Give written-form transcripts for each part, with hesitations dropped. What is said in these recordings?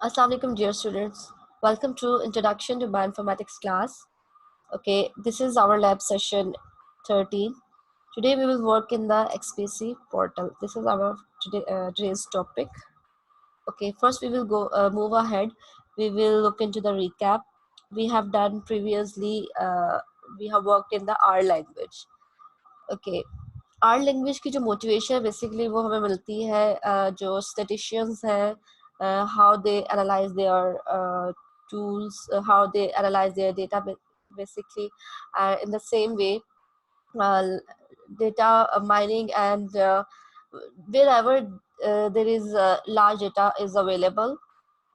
Assalamu alaikum, dear students. Welcome to Introduction to Bioinformatics class. Okay, this is our lab session 13. Today we will work in the XPC portal. This is our today's topic. Okay, first we will go move ahead. We will look into the recap. We have done previously. We have worked in the R language. Okay, R language की जो motivation है basically वो हमें मिलती है जो statisticians हैं how they analyse their tools, how they analyze their data basically in the same way uh, data mining and wherever there is large data is available,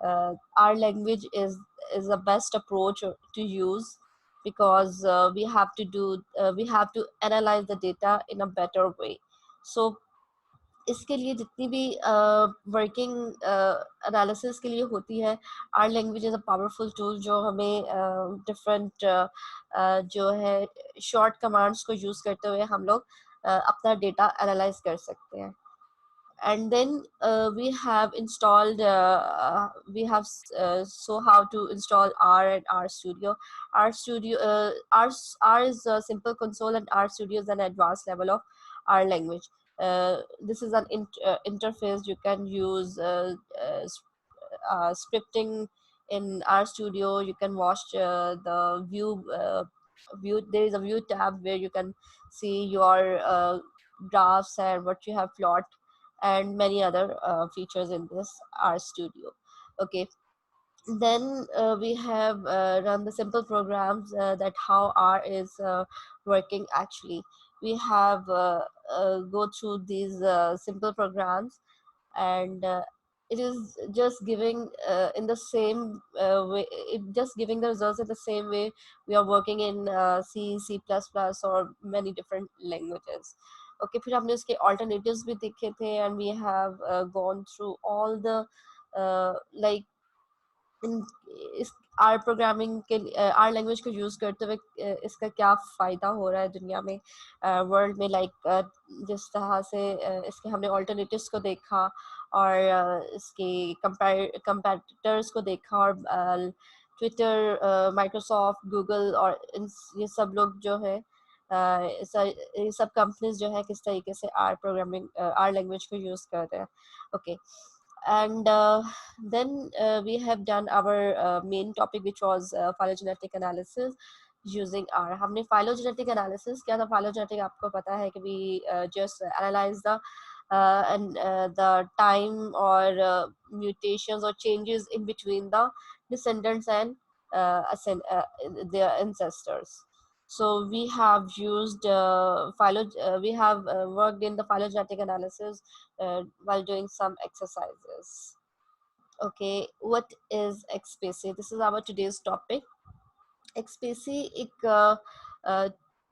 our language is the best approach to use because we have to analyze the data in a better way. So इसके लिए जितनी भी working analysis के लिए होती है, R language is a powerful tool जो हमें डिफरेंट जो है शॉर्ट कमांड्स को यूज़ करते हुए हम लोग अपना डेटा एनालाइज कर सकते हैं. And then we have installed so how to install R and R Studio. R is a simple console and R Studio is an advanced level of R language. This is an interface you can use scripting in R Studio. You can watch the view. There is a view tab where you can see your graphs and what you have plot and many other features in this R Studio. Okay, then we have run the simple programs that how R is working actually. We have go through these simple programs and it is just giving in the same way, it just giving the results in the same way we are working in C, C++ or many different languages. Okay, फिर हमने उसके alternatives भी देखे थे and we have gone through all the like इन इस R programming के are language को use करते हुए इसका क्या फ़ायदा हो रहा है दुनिया में वर्ल्ड में लाइक जिस तरह से इसके हमने ऑल्टरनेटिव्स को देखा और इसके कंपैटिटर्स को देखा और ट्विटर माइक्रोसॉफ्ट गूगल और ये सब लोग जो है ये सब कंपनीज जो है किस तरीके से आर लैंग्वेज को यूज़ कर रहे हैं. Okay, and then we have done our main topic which was phylogenetic analysis using R. हमने phylogenetic analysis किया था. Phylogenetic आपको पता है कि we just analyze the time or mutations or changes in between the descendants and their ancestors. So we have used we have worked in the phylogenetic analysis while doing some exercises. Okay, what is XSpaCy? This is our today's topic. XSpaCy uh,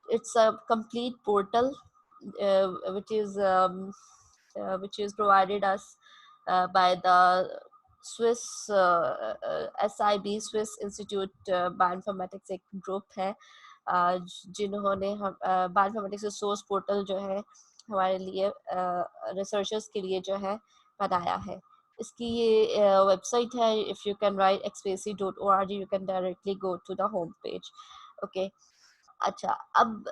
it's a complete portal uh, which is which is provided us by the Swiss SIB Swiss Institute Bioinformatics एक group है जिन्होंने हम bioinformatics resource portal जो है हमारे लिए researchers के लिए जो है बनाया है. इसकी ये वेबसाइट है. If you can write xpacy.org you can directly go to the home page. Okay, अच्छा, अब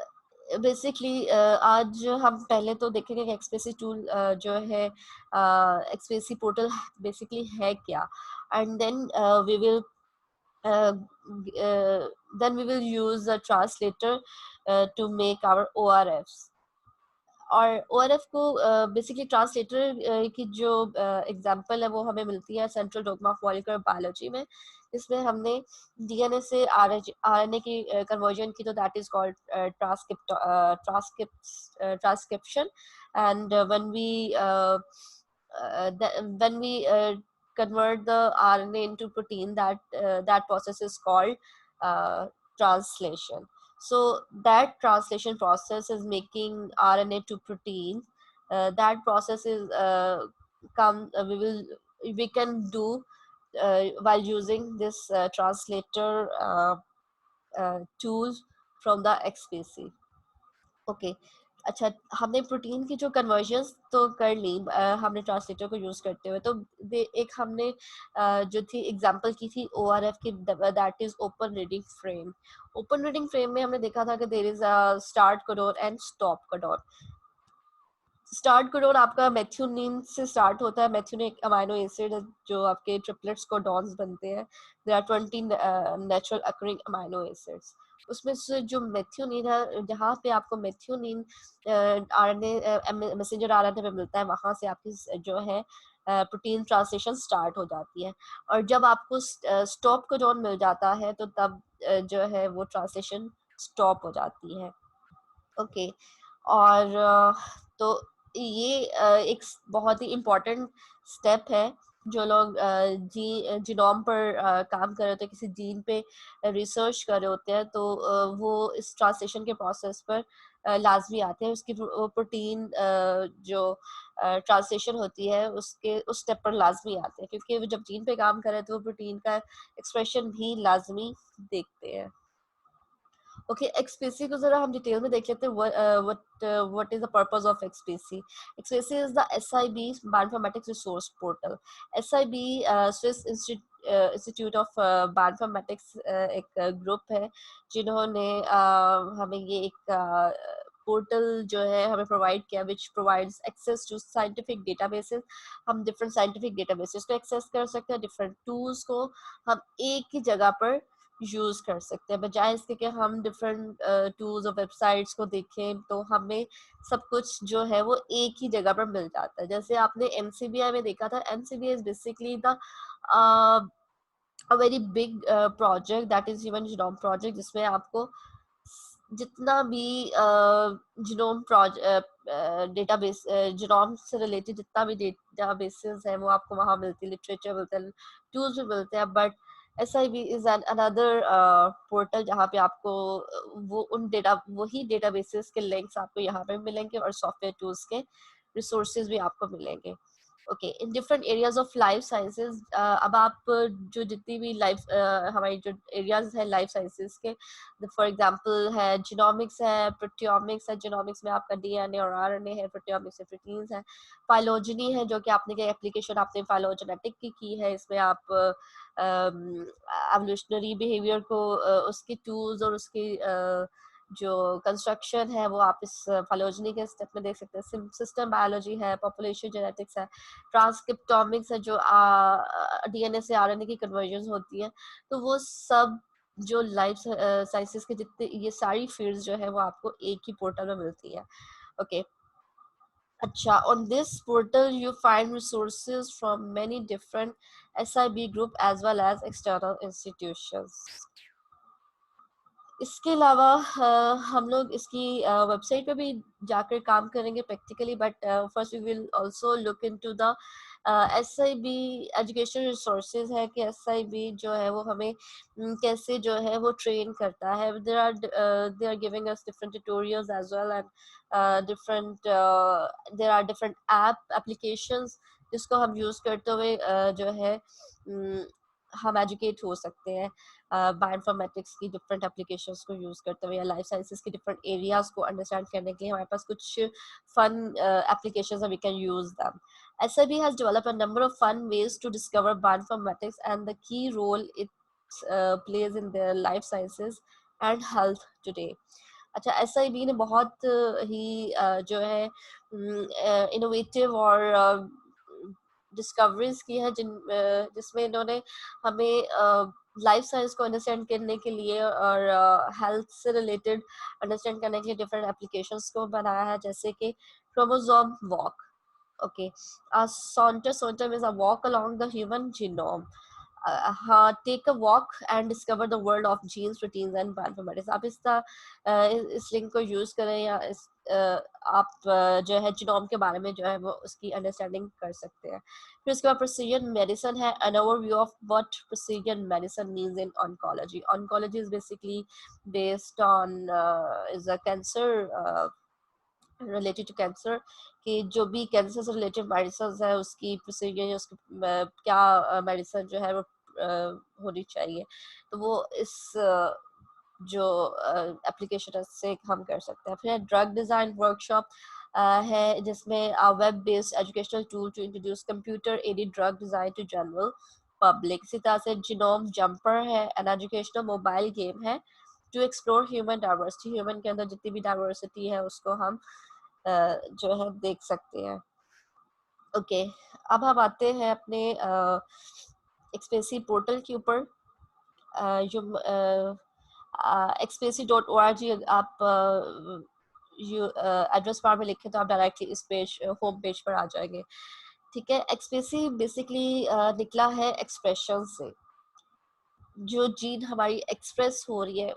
बेसिकली आज हम पहले तो देखेंगे कि एक्सपेसी टूल जो है एक्सपेसी पोर्टल बेसिकली है क्या, and then we will uh, then we will use a translator to make our ORFs. और ORF को बेसिकली ट्रांसलेटर की जो एग्जांपल है वो हमें मिलती है central dogma of molecular biology में. इसमें हमने डीएनए से आरएनए की कन्वर्जन की, तो that is called transcription. And when we convert the RNA into protein, that process is called translation. So that translation process is making RNA to protein. That process is we can do while using this translator tool from the XPC. Okay, अच्छा, हमने protein की जो convergence तो कर ली, हमने translator को use करते हुए। तो एक हमने जो थी एग्जांपल की थी ओआरएफ की, that is open reading frame. Open reading frame में हमने देखा था कि there is a start codon and stop codon. Start codon आपका मेथियोनिन से स्टार्ट होता है। मेथियोनिन एक अमाइनो एसिड है जो आपके ट्रिपलेट्स कोडॉन्स बनते हैं। There are 20 natural occurring amino acids. उसमें से जो मेथियोनिन है, जहाँ पे आपको मेथियोनिन आरएनए मैसेंजर आरएनए पे मिलता है, वहां से आपकी जो है प्रोटीन ट्रांसलेशन स्टार्ट हो जाती है। और जब आपको स्टॉप कोडॉन मिल जाता है तो तब जो है वो ट्रांसलेशन स्टॉप हो जाती है। ओके। और तो ये एक बहुत ही इम्पोर्टेंट स्टेप है। जो लोग जीनोम पर काम कर रहे होते हैं, किसी जीन पे रिसर्च कर रहे होते हैं, तो वो इस ट्रांसलेशन के प्रोसेस पर लाजमी आते हैं। उसकी प्रोटीन जो ट्रांसलेशन होती है उसके उस स्टेप पर लाजमी आते हैं, क्योंकि वो जब जीन पे काम कर रहे हैं तो वो प्रोटीन का एक्सप्रेशन भी लाजमी देखते हैं। ओके, एक्सपीसी को जरा हम डिटेल में देख लेते हैं। What is the purpose of ExPASy? ExPASy is the SIB bioinformatics resource portal. SIB Swiss Institute of Bioinformatics एक ग्रुप है जिन्होंने हमें ये एक पोर्टल जो है हमें प्रोवाइड किया, which provides access to scientific databases. हम डिफरेंट साइंटिफिक डेटाबेसेस को एक्सेस कर सकते हैं, डिफरेंट टूल्स को हम एक ही जगह पर यूज कर सकते हैं, बजाय इसके कि हम डिफरेंट टूल्स और वेबसाइट्स को देखें। तो हमें सब कुछ जो है वो एक ही जगह पर मिल जाता है। जैसे आपने एनसीबीआई में देखा था, NCBI is basically the a very big project, that is human genome project, जिसमें आपको जितना भी जीनोम डेटाबेस, जीनोम से रिलेटेड जितना भी डेटाबेसेस है वो आपको वहां मिलती है, लिटरेचर मिलता है, टूल्स भी मिलते हैं। But SIB is an another portal जहाँ पे आपको वो उन डेटा वही डेटाबेसेस के लिंक्स आपको यहाँ पे मिलेंगे और सॉफ्टवेयर टूल्स के रिसोर्सेज भी आपको मिलेंगे। Okay, in different areas of life sciences, अब आप जो जितनी भी लाइफ हमारी जो एरियाज है लाइफ साइंसेज के, फॉर एग्जांपल है जीनोमिक्स है, प्रोटियोमिक्स है। जीनोमिक्स में आपका डीएनए और आरएनए है, प्रोटियोमिक्स में प्रोटीन्स है। फाइलोजेनी है, जो कि आपने क्या एप्लीकेशन आपने फाइलोजेनेटिक की है, इसमें आप एवोल्यूशनरी बिहेवियर को उसके टूल्स और उसकी जो कंस्ट्रक्शन है वो आप इस फाइलोजेनी के स्टेप में देख सकते हैं। सिस्टम बायोलॉजी है, पॉपुलेशन जेनेटिक्स है, ट्रांसक्रिप्टोमिक्स है, जो डीएनए से आरएनए की कन्वर्जन होती है। तो वो सब जो लाइफ साइंसेस के जितने ये सारी फील्ड्स जो है वो आपको एक ही पोर्टल में मिलती है। ओके, अच्छा, on this portal you find resources from many different SIB group as well as external institutions. इसके अलावा हम लोग इसकी वेबसाइट पे भी जाकर काम करेंगे practically, but first we will also look into the SIB education resources है कि SIB जो है वो हमें कैसे जो है वो ट्रेन करता है। They are giving us different tutorials as well, and different there are different applications जिसको हम यूज करते हुए जो है हम एजुकेट हो सकते हैं बायोइन्फॉर्मेटिक्स की डिफरेंट एप्लीकेशंस को यूज करते हुए, या लाइफ साइंसेस के डिफरेंट एरियाज को अंडरस्टैंड करने के लिए हमारे पास कुछ fun applications we can use them. SIB has developed a number of fun ways to discover bioinformatics and the key role it plays in their life sciences and health today. अच्छा, SIB ने बहुत ही जो है innovative और discoveries की है जिसमें इन्होंने हमें लाइफ साइंस को अंडरस्टैंड करने के लिए और हेल्थ से रिलेटेड अंडरस्टैंड करने के लिए डिफरेंट एप्लीकेशंस को बनाया है, जैसे कि chromosome walk. Okay, a saunter is a walk along the human genome. Take a walk and discover the world of genes, proteins and bioinformatics. आप इस लिंक को यूज करें या आप जो है जीनोम के बारे में जो है वो उसकी अंडरस्टैंडिंग कर सकते हैं। फिर उसके बाद प्रिसीजन मेडिसिन है, an overview of what precision medicine means in oncology. Oncology is basically based on is a cancer related to cancer, कि जो भी कैंसर से रिलेटेड मेडिसिन है उसकी प्रोसीजर, उसकी क्या मेडिसिन जो है वो होनी चाहिए। तो वो इस जो एप्लीकेशन है से हम कर सकते हैं। फिर ड्रग डिज़ाइन वर्कशॉप है, जिसमें web based educational tool to introduce computer aided drug design to general public. इसी तरह से जिनोम जंपर है, एन एजुकेशनल मोबाइल गेम है to explore human diversity. Human के अंदर जितनी भी डाइवर्सिटी है उसको हम जो है देख सकते हैं। ओके, अब हम आते हैं अपने एक्सपेंसी पोर्टल के ऊपर। जो expensive.org आप एड्रेस बार में लिखे तो आप डायरेक्टली इस पेज होम पेज पर आ जाएंगे। ठीक है, एक्सपेंसिव बेसिकली निकला है एक्सप्रेशन से, जो जीन हमारी एक्सप्रेस हो रही है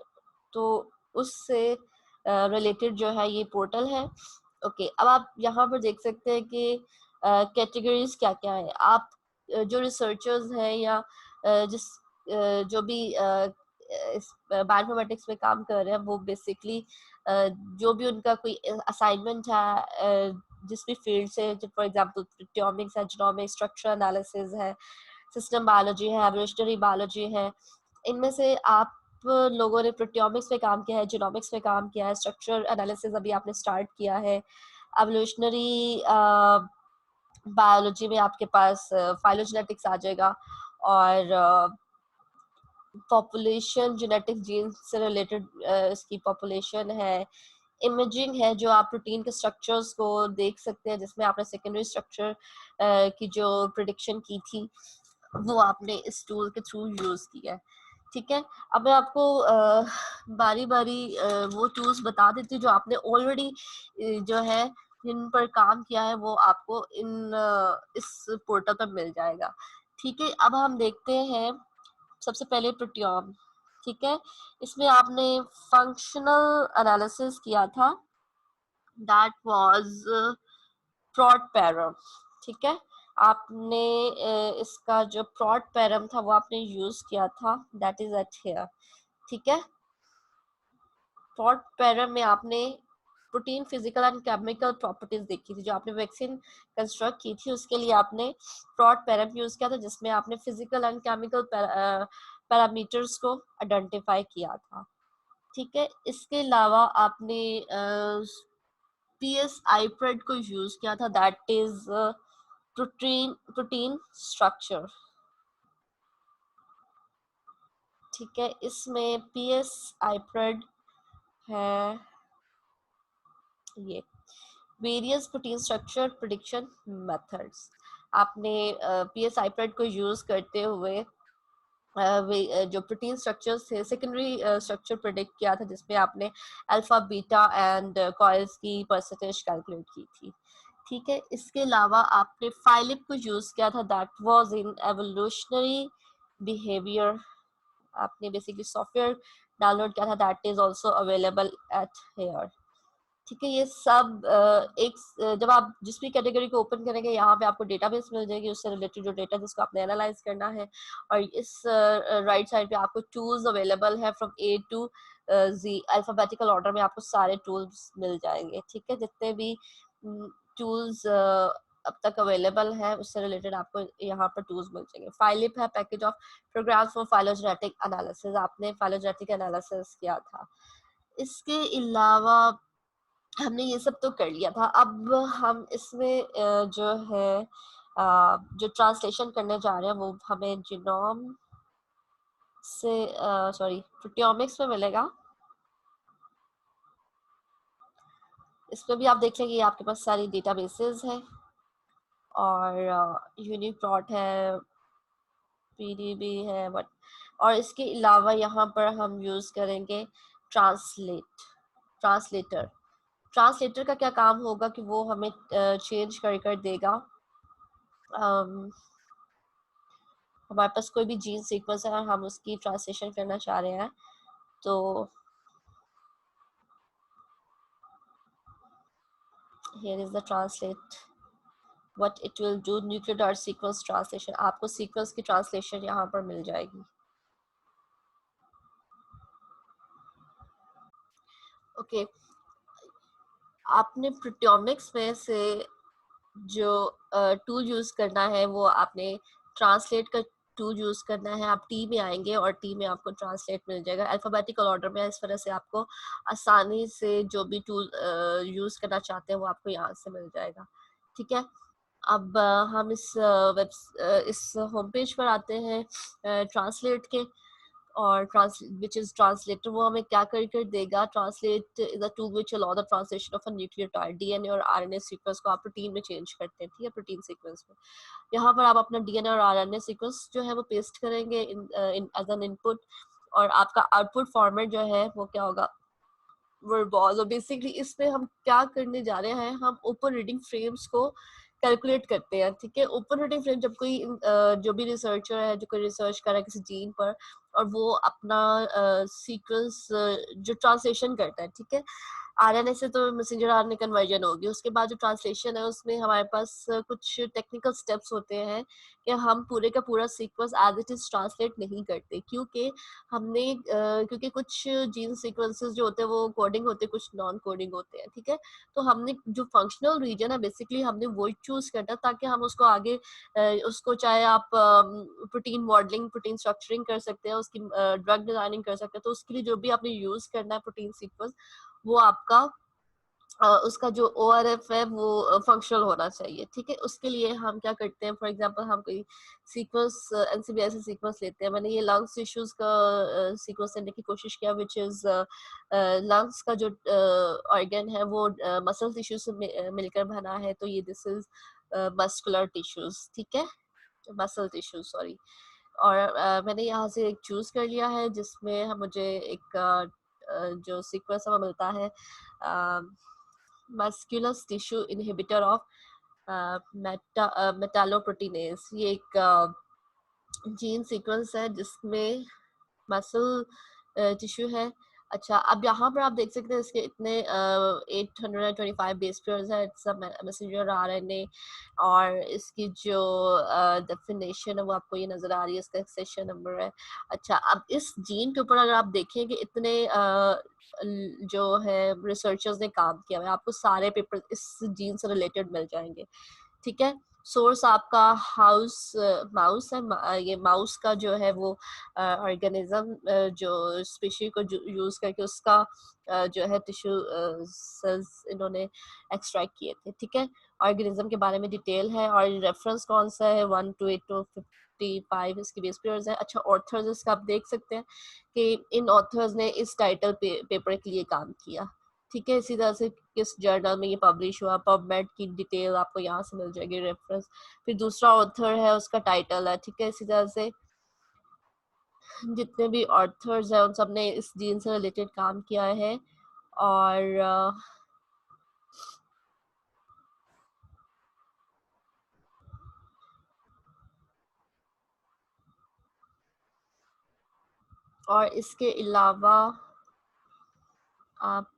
तो उससे रिलेटेड जो है ये पोर्टल है। ओके, अब आप यहाँ पर देख सकते हैं कि कैटेगरीज क्या क्या है। आप जो रिसर्चर्स हैं या जिस जो भी इस बायोइन्फॉर्मेटिक्स में काम कर रहे हैं वो बेसिकली जो भी उनका कोई असाइनमेंट है जिस भी फील्ड से, फॉर एग्जांपल प्रोटियोमिक्स है, जीनोमिक्स, स्ट्रक्चर एनालिसिस है, सिस्टम बायोलॉजी है, एवोल्यूशनरी बायोलॉजी है, इनमें से आप लोगों ने प्रोटियोमिक्स पे काम किया है, जीनोमिक्स पे काम किया है, स्ट्रक्चर एनालिसिस अभी आपने स्टार्ट किया है, एवोल्यूशनरी बायोलॉजी में आपके पास फाइलोजेनेटिक्स आ जाएगा, और पॉपुलेशन जेनेटिक जीन से रिलेटेड इसकी पॉपुलेशन है, इमेजिंग है जो आप प्रोटीन के स्ट्रक्चर्स को देख सकते हैं, जिसमें आपने सेकेंडरी स्ट्रक्चर की जो प्रिडिक्शन की थी वो आपने इस टूल के थ्रू यूज किया है। ठीक है, अब मैं आपको बारी बारी वो टूल्स बता देती हूँ जो आपने ऑलरेडी जो है जिन पर काम किया है वो आपको इस पोर्टल पर मिल जाएगा। ठीक है, अब हम देखते हैं सबसे पहले प्रोटियोम। ठीक है, इसमें आपने फंक्शनल एनालिसिस किया था, दैट वाज प्रोट पैरम। ठीक है, आपने इसका जो प्रोट पैरम था वो आपने यूज किया था, दैट इज एट हियर। ठीक है, प्रोट पैरम में आपने protein physical and chemical properties देखी थी, जो आपने वैक्सीन कंस्ट्रक्ट की थी उसके लिए आपने प्रोट पैरम यूज किया था, जिसमें आपने फिजिकल एंड केमिकल पैरामीटर्स को आइडेंटिफाई किया था। ठीक है, इसके अलावा आपने पीएस आईप्रेड को यूज किया था, दैट इज प्रोटीन स्ट्रक्चर। ठीक है, इसमें पीएस आईप्रेड है ये various protein structure prediction methods. आपने पीएस आईप्रेड को यूज करते हुए जो प्रोटीन स्ट्रक्चर्स थे सेकेंडरी स्ट्रक्चर प्रिडिक्ट किया था, जिसमें आपने अल्फा बीटा एंड कॉइल्स की परसेंटेज कैलकुलेट की थी। ठीक है, इसके अलावा आपने फाइलिप को यूज किया था, that was in evolutionary behaviour. आपने बेसिकली सॉफ्टवेयर डाउनलोड किया था, that is also available at here. ठीक है, ये सब जब आप जिस भी कैटेगरी को ओपन करेंगे यहाँ पे आपको डेटाबेस मिल जाएगी, उससे रिलेटेड जो डेटा जिसको आपने एनालाइज करना है, और इस राइट साइड पे आपको टूल्स अवेलेबल है from A to G, alphabetical order में आपको सारे टूल्स मिल जाएंगे। ठीक है, जितने भी टूल्स अब तक अवेलेबल है उससे रिलेटेड आपको यहाँ पर टूल्स मिल जाएंगे। फाइलिप है package of program for phylogenetic analysis, आपने फाइलोजेनेटिक एनालिसिस किया था। इसके अलावा हमने ये सब तो कर लिया था, अब हम इसमें जो है जो ट्रांसलेशन करने जा रहे हैं वो हमें जीनोम से सॉरी प्रोटियोमिक्स में मिलेगा। इसमें भी आप देख लेंगे आपके पास सारी डेटाबेसेस है, और यूनिप्रोट है, पीडीबी है, बट और इसके अलावा यहाँ पर हम यूज करेंगे ट्रांसलेटर। ट्रांसलेटर का क्या काम होगा कि वो हमें चेंज कर देगा। हमारे पास कोई भी जीन सीक्वेंस है और हम उसकी ट्रांसलेशन करना चाह रहे हैं, तो here is the translate what it will do, nucleotide sequence translation। आपको सीक्वेंस की ट्रांसलेशन यहाँ पर मिल जाएगी। ओके, आपने प्रोटियोमिक्स में से जो टूल यूज करना है वो आपने ट्रांसलेट का टूल यूज़ करना है, आप टी में आएँगे और टी में आपको ट्रांसलेट मिल जाएगा। अल्फ़ाबेटिकल ऑर्डर में इस तरह से आपको आसानी से जो भी टूल यूज़ करना चाहते हैं वो आपको यहाँ से मिल जाएगा। ठीक है? अब हम इस होम पेज पर आते हैं ट्रांसलेट के, और which is translator, वो हमें क्या कर देगा। Translate is a tool which allow the translation of a nucleotide, DNA और आरएनए सीक्वेंस को आप प्रोटीन में चेंज करते हैं। ठीक है, प्रोटीन सीक्वेंस में यहाँ पर आप अपना डीएनए और आरएनए सीक्वेंस जो है वो पेस्ट करेंगे इन एज एन इनपुट, और आपका आउटपुट फॉर्मेट जो है वो क्या होगा, वर्बॉज। और बेसिकली इसमें हम क्या करने जा रहे हैं, हम ओपन रीडिंग फ्रेम्स को कैलकुलेट करते हैं। ठीक है, ओपन रीडिंग फ्रेम जब कोई जो भी रिसर्चर है, जो कोई रिसर्च कर रहा है किसी जीन पर, और वो अपना सीक्वेंस जो ट्रांसलेशन करता है, ठीक है, आरएनए से तो मैसेंजर आरएनए कन्वर्जन होगी, उसके बाद जो ट्रांसलेशन है उसमें हमारे पास कुछ टेक्निकल स्टेप्स होते हैं कि हम पूरे का पूरा sequence as it is translate नहीं करते, क्योंकि हमने क्योंकि कुछ जीन सीक्वेंसेस जो होते हैं वो कोडिंग होते हैं, कुछ नॉन कोडिंग होते हैं। ठीक है, तो हमने जो फंक्शनल रीजन है बेसिकली हमने वो चूज करना, ताकि हम उसको आगे उसको चाहे आप प्रोटीन मॉडलिंग, प्रोटीन स्ट्रक्चरिंग कर सकते हैं, उसकी ड्रग डिजाइनिंग कर सकते हैं, तो उसके लिए जो भी आपने यूज करना है प्रोटीन सीक्वेंस, वो आपका उसका जो ORF है वो फंक्शनल होना चाहिए। ठीक है, उसके लिए हम क्या करते हैं, फॉर एग्जांपल हम कोई सीक्वेंस NCBI सीक्वेंस लेते हैं। मैंने ये लंग्स टिश्यूज का सीक्वेंस लेने की कोशिश किया, विच इज लंग्स का जो ऑर्गन है वो मसल टिश्यू से मिलकर बना है, तो ये दिस इज मस्कुलर टिश्यूज। ठीक है, मसल टिश्यूज, सॉरी। और मैंने यहाँ से एक चूज कर लिया है जिसमें मुझे एक जो सीक्वेंस हमें मिलता है, muscular tissue inhibitor of metalloproteinase. ये एक जीन सीक्वेंस है जिसमें मसल टिश्यू है। अच्छा, अब यहाँ पर आप देख सकते हैं इसके इतने 825 बेस पेयर्स है, इट्स अ मैसेंजर आरएनए, और इसकी जो डेफिनेशन है वो आपको ये नजर आ रही है, इसका सेशन नंबर है। अच्छा, अब इस जीन के ऊपर अगर आप देखें कि इतने जो है रिसर्चर्स ने काम किया है, आपको सारे पेपर इस जीन से रिलेटेड मिल जाएंगे। ठीक है, सोर्स आपका माउस है। ये माउस का जो है वो ऑर्गेनिज्म जो स्पीशी को यूज करके उसका जो है टिश्यू सेल्स इन्होंने एक्सट्रैक्ट किए थे। ठीक है, ऑर्गेनिज्म के बारे में डिटेल है, और रेफरेंस कौन सा है, 128 to 55 इसकी बेस पेयर्स है। अच्छा, ऑथर्स इसका आप देख सकते हैं कि इन ऑथर्स ने इस टाइटल पेपर के लिए काम किया। ठीक है, इसी तरह से किस जर्नल में ये पब्लिश हुआ, पबमेड की डिटेल आपको यहाँ से मिल जाएगी, रेफरेंस। फिर दूसरा ऑथर है, उसका टाइटल है। ठीक है, इसी तरह से जितने भी ऑथर्स हैं उन सब ने इस जीन से रिलेटेड काम किया है। और और इसके अलावा आप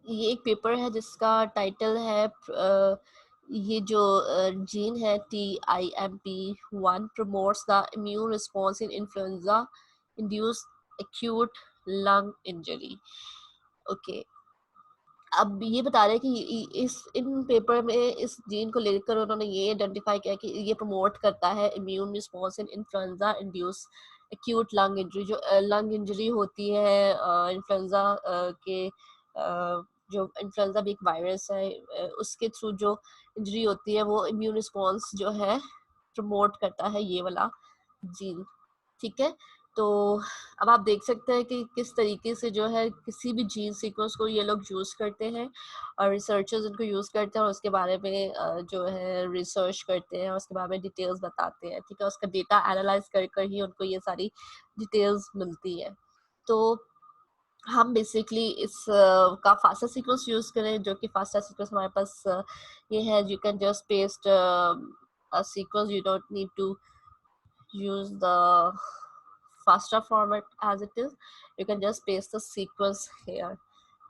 ये एक पेपर है जिसका टाइटल है ये जो जीन है TIMP1 promotes the immune response in influenza induce acute lung injury. Okay, अब ये बता रहे हैं कि इस इन पेपर में इस जीन को लेकर उन्होंने ये आइडेंटिफाई किया कि ये प्रमोट करता है immune response in influenza induce acute lung injury. जो लंग इंजरी होती है इन्फ्लुएंजा के जो इन्फ्लुएंजा भी एक वायरस है, उसके थ्रू जो इंजरी होती है वो इम्यून रिस्पॉन्स जो है प्रमोट करता है ये वाला जीन। ठीक है, तो अब आप देख सकते हैं कि किस तरीके से जो है किसी भी जीन सीक्वेंस को ये लोग यूज करते हैं, और रिसर्चर्स इनको यूज करते हैं और उसके बारे में जो है रिसर्च करते हैं और उसके बारे में डिटेल्स बताते हैं। ठीक है, उसका डेटा एनालाइज कर कर ही उनको ये सारी डिटेल्स मिलती है। तो हम बेसिकली इस का फास्टा सीक्वेंस यूज करें, जो कि फास्टा सीक्वेंस हमारे पास ये है, you can just paste a sequence, you don't need to use the FASTA format as it is, you can just paste the sequence here।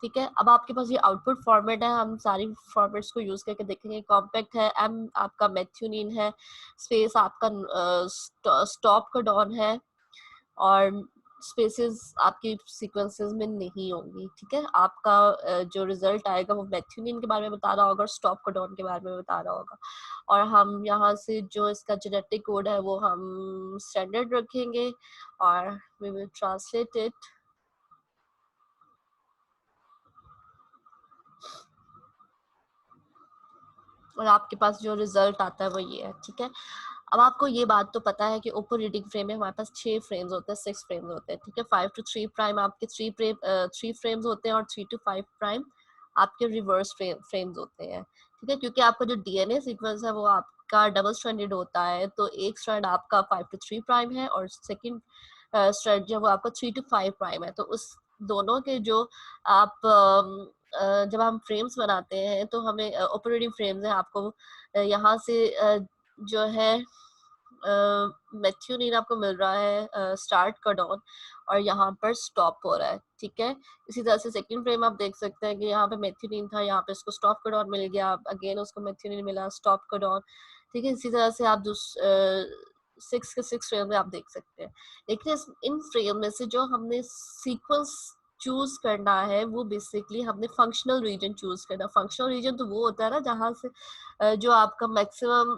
ठीक है, अब आपके पास ये आउटपुट फॉर्मेट है, हम सारी फॉर्मेट्स को यूज करके देखेंगे। कॉम्पैक्ट है, M आपका मेथ्यूनिन है, स्पेस आपका स्टॉप कोडॉन है, और स्पेसेस आपकी सीक्वेंसेस में नहीं होंगी, ठीक है। आपका जो रिजल्ट आएगा वो मेथियोनिन के बारे में बता रहा होगा और स्टॉप कोडॉन के बारे में बता रहा होगा। और हम यहाँ से जो इसका जेनेटिक कोड है वो हम स्टैंडर्ड रखेंगे और वी विल ट्रांसलेट इट। और आपके पास जो रिजल्ट आता है वो ये है, ठीक है। अब आपको ये बात तो पता है कि ओपन रीडिंग फ्रेम में हमारे पास 6 फ्रेम्स होते हैं, 6 फ्रेम्स होते हैं, ठीक है। 5 to 3 प्राइम आपके 3 फ्रेम्स होते हैं और 3 to 5 प्राइम आपके रिवर्स फ्रेम्स होते हैं, ठीक है। क्योंकि आपका जो डीएनए सीक्वेंस है वो आपका डबल स्ट्रैंडेड होता है, तो एक स्ट्रैंड आपका 5 to 3 प्राइम है और सेकेंड स्ट्रैंड जो है वो आपका 3 to 5 प्राइम है। तो उस दोनों के जो आप जब हम फ्रेम्स बनाते हैं तो हमें ऑपरेटिंग फ्रेम्स है, आपको यहाँ से जो है मेथियोनिन आपको मिल रहा है स्टार्ट कोडॉन और यहाँ पर स्टॉप हो रहा है, ठीक है। इसी तरह से सेकंड फ्रेम आप देख सकते हैं कि यहाँ पे मेथियोनिन था, यहाँ पे इसको स्टॉप कोडॉन मिल गया, अगेन उसको मेथियोनिन मिला, स्टॉप कोडॉन, ठीक है। इसी तरह से आप 6 फ्रेम में आप देख सकते हैं। लेकिन इन फ्रेम में से जो हमने सीक्वेंस चूज करना है वो बेसिकली हमने फंक्शनल रीजन चूज करना। फंक्शनल रीजन तो वो होता है ना जहाँ से जो आपका मैक्सिमम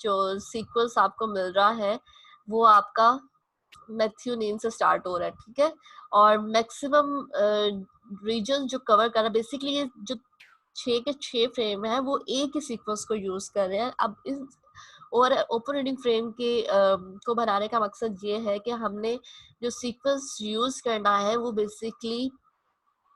जो सीक्वेंस आपको मिल रहा है वो आपका मेथियोनिन से स्टार्ट हो रहा है, ठीक है। और मैक्सिमम रीजन जो कवर कर रहा है बेसिकली ये जो 6 के 6 फ्रेम है वो एक ही सीक्वेंस को यूज कर रहे हैं। अब इस और ओपन रीडिंग फ्रेम के को बनाने का मकसद ये है कि हमने जो सीक्वेंस यूज करना है वो बेसिकली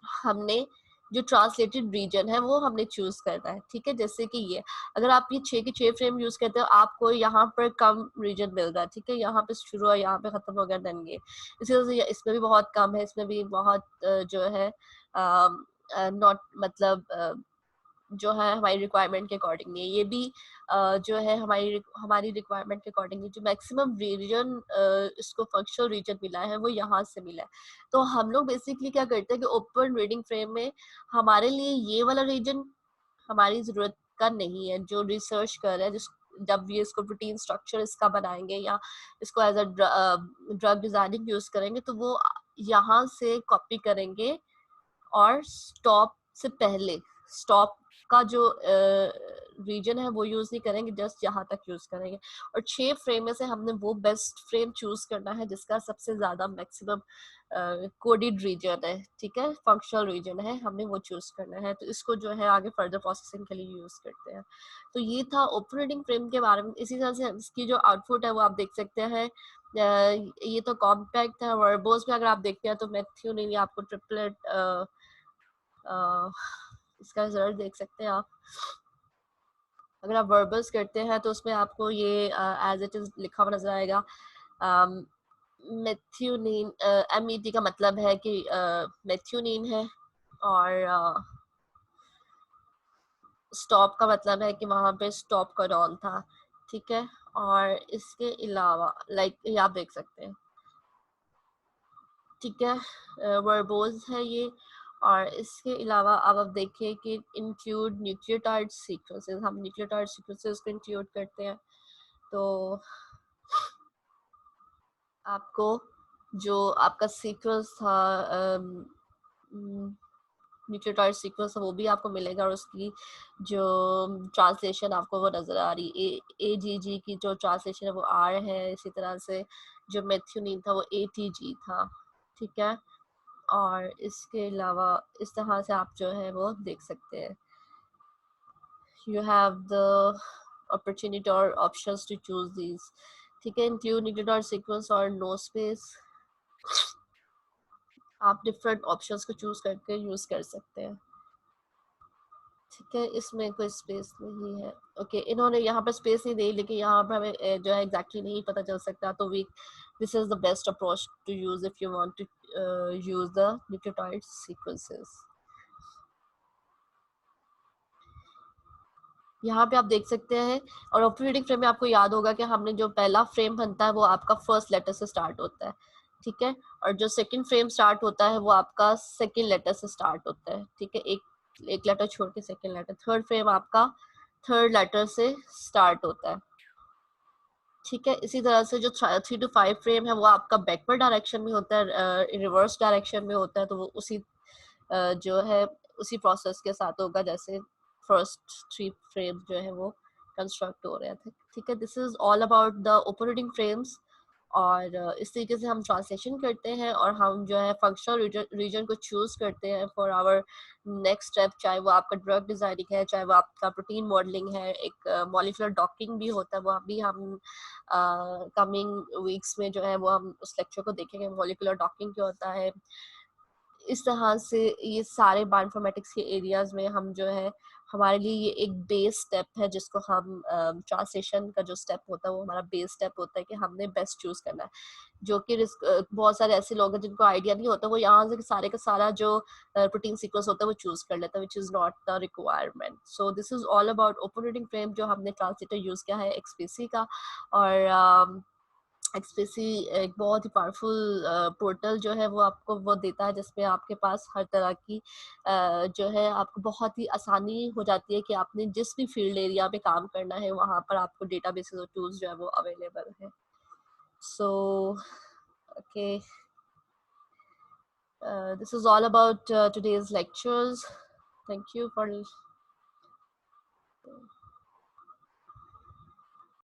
हमने जो ट्रांसलेटेड रीजन है वो हमने चूज करना है, ठीक है। जैसे कि ये अगर आप ये 6 के 6 फ्रेम यूज करते हो आपको यहाँ पर कम रीजन मिल रहा है, ठीक है। यहाँ पे शुरू है, यहाँ पे खत्म हो गया, देन ये इसी तरह से इसमें भी बहुत कम है, इसमें भी बहुत जो है नॉट मतलब जो है हमारी रिक्वायरमेंट के अकॉर्डिंग नहीं है। ये भी जो है हमारी रिक्वायरमेंट के अकॉर्डिंग जो मैक्सिमम रीजन इसको फंक्शनल रीजन मिला है वो यहाँ से मिला है। तो हम लोग बेसिकली क्या करते हैं कि ओपन रीडिंग फ्रेम में हमारे लिए ये वाला रीजन हमारी जरूरत का नहीं है। जो रिसर्च कर रहे हैं जिस जब ये इसको प्रोटीन स्ट्रक्चर इसका बनाएंगे या इसको as a drug designing use करेंगे तो वो यहाँ से कॉपी करेंगे और स्टॉप से पहले स्टॉप का जो रीजन है वो यूज नहीं करेंगे, जस्ट यहाँ तक यूज करेंगे। और 6 फ्रेम में से हमने वो बेस्ट फ्रेम चूज करना है जिसका सबसे ज्यादा मैक्सिमम कोडेड रीजन है, ठीक है, फंक्शनल रीजन है, हमने वो चूज करना है। तो इसको जो है आगे फर्दर प्रोसेसिंग के लिए यूज करते हैं। तो ये था ऑपरेटिंग फ्रेम के बारे में। इसी तरह से इसकी जो आउटपुट है वो आप देख सकते हैं। ये तो कॉम्पैक्ट है। वर्बोस में अगर आप देखते हैं तो मेथियोनिन आपको ट्रिपलेट इसका रिजल्ट देख सकते हैं आप। अगर आप वर्बल्स करते हैं तो उसमें आपको ये एज इट इज लिखा हुआ नजर आएगा। मेथियोनिन MET का मतलब है कि मेथियोनिन है और स्टॉप का मतलब है कि वहां पे स्टॉप कोडॉन था, ठीक है। और इसके अलावा लाइक ये आप देख सकते हैं, ठीक है, वर्बोज है ये। और इसके अलावा अब आप देखिए कि इंक्लूड न्यूक्लियोटाइड सीक्वेंसेस, हम न्यूक्लियोटाइड सीक्वेंसेस को इंक्लूड करते हैं। तो आपको जो आपका सीक्वेंस था न्यूक्लियोटाइड सीक्वेंस वो भी आपको मिलेगा और उसकी जो ट्रांसलेशन आपको वो नजर आ रही AGG की जो ट्रांसलेशन है वो R है। इसी तरह से जो मेथियोनिन था वो ATG था, ठीक है। और इसके अलावा इस तरह से आप जो है वो देख सकते हैं। यू हैव द अपॉर्चुनिटी और ऑप्शंस टू चूज दीज, ठीक है। इंक्लूड न्यूक्लियोटाइड सीक्वेंस और नो स्पेस, आप डिफरेंट ऑप्शंस को चूज करके यूज कर सकते हैं, ठीक है। इसमें कोई स्पेस नहीं है, ओके। इन्होंने यहाँ पर स्पेस नहीं दी लेकिन यहाँ पर हमें जो है एग्जैक्टली नहीं पता चल सकता। तो we this is the best approach to use if you want to use the nucleotide sequences. यहाँ पे आप देख सकते हैं। और ऑपरेटिंग फ्रेम में आपको याद होगा कि हमने जो पहला फ्रेम बनता है वो आपका फर्स्ट लेटर से स्टार्ट होता है, ठीक है। और जो सेकंड फ्रेम स्टार्ट होता है वो आपका सेकंड लेटर से स्टार्ट होता है, ठीक है। एक लेटर छोड़ के सेकंड लेटर। थर्ड फ्रेम आपका थर्ड लेटर से स्टार्ट होता है। ठीक है, इसी तरह से जो 3 to 5 फ्रेम है वो आपका बैकवर्ड डायरेक्शन में होता है, रिवर्स डायरेक्शन में होता है, तो वो उसी जो है उसी प्रोसेस के साथ होगा जैसे फर्स्ट 3 फ्रेम जो है वो कंस्ट्रक्ट हो रहे थे। ठीक है, this is all about the operating frames. और इस तरीके से हम ट्रांसलेशन करते हैं और हम जो है फंक्शनल रीजन को चूज करते हैं फॉर आवर नेक्स्ट स्टेप, चाहे वो आपका ड्रग डिजाइनिंग है, चाहे वो आपका प्रोटीन मॉडलिंग है, एक मॉलिक्यूलर डॉकिंग भी होता है, वो अभी हम कमिंग वीक्स में जो है वो हम उस लेक्चर को देखेंगे, मॉलिक्यूलर डॉकिंग क्या होता है। इस तरह से ये सारे बायोइन्फॉर्मेटिक्स के एरियाज में हम जो है हमारे लिए ये एक बेस स्टेप है जिसको हम ट्रांसलेशन का जो स्टेप होता है वो हमारा बेस स्टेप होता है कि हमने बेस्ट चूज करना है। जो कि बहुत सारे ऐसे लोग हैं जिनको आइडिया नहीं होता, वो यहाँ से सारे का सारा जो प्रोटीन सीक्वेंस होता है वो चूज कर लेता है, which is not the requirement. So this is all about open frame जो हमने ट्रांसलेटर यूज किया है एक्सपीसी का। और एक्सपेसी एक बहुत ही पावरफुल पोर्टल जो है वो आपको वो देता है जिसमें आपके पास हर तरह की जो है आपको बहुत ही आसानी हो जाती है कि आपने जिस भी फील्ड एरिया में काम करना है वहाँ पर आपको डेटाबेसेस और टूल्स जो है वो अवेलेबल है। So okay, this is all about today's lectures. Thank you for